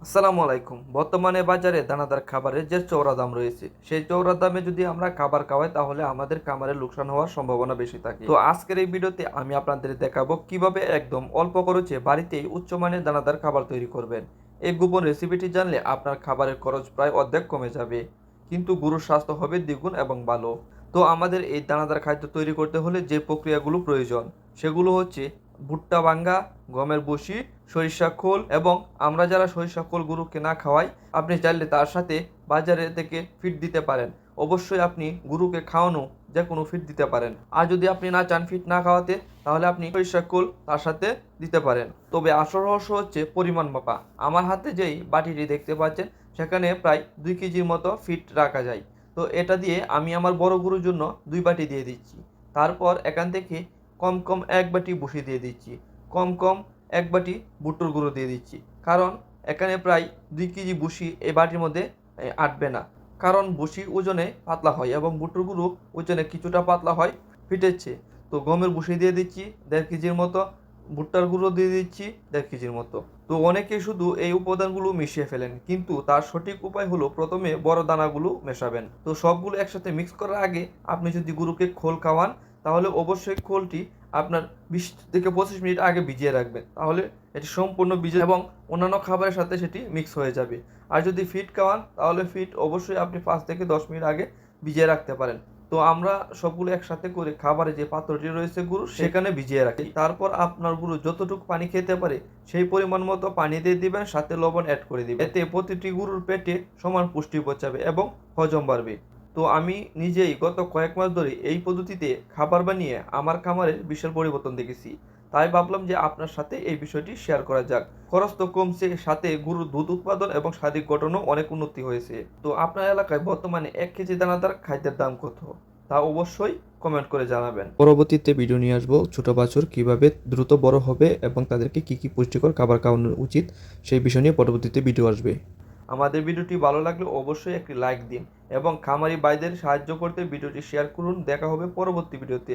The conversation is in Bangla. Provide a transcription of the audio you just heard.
আসসালামু আলাইকুম। বর্তমানে বাজারে দানাদার খাবারের যে চওড়া দাম রয়েছে, সেই চওড়া দামে যদি আমরা খাবার খাওয়াই তাহলে আমাদের খামারে লোকসান হওয়ার সম্ভাবনা বেশি থাকে। তো আজকের এই ভিডিওতে আমি আপনাদের দেখাবো কিভাবে একদম অল্প খরচে বাড়িতেই উচ্চমানের দানাদার খাবার তৈরি করবেন। এই গোপন রেসিপিটি জানলে আপনার খাবারের খরচ প্রায় অর্ধেক কমে যাবে, কিন্তু গরুর স্বাস্থ্য হবে দ্বিগুণ এবং ভালো। তো আমাদের এই দানাদার খাদ্য তৈরি করতে হলে যে প্রক্রিয়াগুলো প্রয়োজন সেগুলো হচ্ছে ভুট্টা ভাঙ্গা, গমের ভুসি, সরিষা খোল এবং আমরা যারা সরিষা খোল গরুকে না খাওয়াই, আপনি চাইলে তার সাথে বাজারে থেকে ফিড দিতে পারেন। অবশ্যই আপনি গরুকে খাওয়ানো যে কোনো ফিড দিতে পারেন। আর যদি আপনি না চান ফিড না খাওয়াতে, তাহলে আপনি সরিষা খোল তার সাথে দিতে পারেন। তবে আসল রহস্য হচ্ছে পরিমাণ মাপা। আমার হাতে যেই বাটিটি দেখতে পাচ্ছেন, সেখানে প্রায় 2 কেজির মতো ফিড রাখা যায়। তো এটা দিয়ে আমি আমার বড় গরুর জন্য 2 বাটি দিয়ে দিচ্ছি। তারপর এখান থেকে কম কম 1 বাটি ভুসি দিয়ে দিচ্ছি, কম কম 1 বাটি ভুট্টোর গুঁড়ো দিয়ে দিচ্ছি। কারণ এখানে প্রায় 2 কেজি ভুসি এই বাটির মধ্যে আটবে না। কারণ ভুসি ওজনে পাতলা হয় এবং ভুট্টোর গুঁড়ো ওজনে কিছুটা পাতলা হয় ফিটের চেয়ে। তো গমের ভুসি দিয়ে দিচ্ছি 1.5 কেজির মতো, ভুট্টার গুঁড়ো দিয়ে দিচ্ছি 1.5 কেজির মতো। তো অনেকে শুধু এই উপাদানগুলো মিশিয়ে ফেলেন, কিন্তু তার সঠিক উপায় হলো প্রথমে বড় দানাগুলো মেশাবেন। তো সবগুলো একসাথে মিক্স করার আগে আপনি যদি গরুকে খোল খাওয়ান, তাহলে অবশ্যই খোলটি আপনার 20 থেকে 25 মিনিট আগে ভিজিয়ে রাখবেন। তাহলে এটি সম্পূর্ণ ভিজে এবং অন্যান্য খাবারের সাথে সেটি মিক্স হয়ে যাবে। আর যদি ফিড খাওয়ান, তাহলে ফিড অবশ্যই আপনি 5 থেকে 10 মিনিট আগে ভিজিয়ে রাখতে পারেন। তো আমরা সবগুলো একসাথে করে খাবারে যে পাত্রটি রয়েছে গরু, সেখানে ভিজিয়ে রাখি। তারপর আপনার গরু যতটুকু পানি খেতে পারে সেই পরিমাণ মতো পানি দিয়ে দিবেন, সাথে লবণ অ্যাড করে দিবেন। এতে প্রতিটি গরুর পেটে সমান পুষ্টি পৌঁছাবে এবং হজম বাড়বে। তো আমি নিজেই গত কয়েক মাস ধরে এই পদ্ধতিতে খাবার বানিয়ে আমার খামারের বিশাল পরিবর্তন দেখেছি। তাই ভাবলাম যে আপনার সাথে এই বিষয়টি শেয়ার করা যাক। খরচ তো কমছে, সাথে গরুর দুধ উৎপাদন এবং শারীরিক গঠনও অনেক উন্নতি হয়েছে। তো আপনার এলাকায় বর্তমানে 1 কেজি দানাদার খাদ্যের দাম কত, তা অবশ্যই কমেন্ট করে জানাবেন। পরবর্তীতে ভিডিও নিয়ে আসবো ছোট বাছুর কিভাবে দ্রুত বড় হবে এবং তাদেরকে কি কি পুষ্টিকর খাবার খাওয়ানো উচিত, সেই বিষয় নিয়ে পরবর্তীতে ভিডিও আসবে। আমাদের ভিডিওটি ভালো লাগলে অবশ্যই একটি লাইক দিন এবং খামারি ভাইদের সাহায্য করতে ভিডিওটি শেয়ার করুন। দেখা হবে পরবর্তী ভিডিওতে।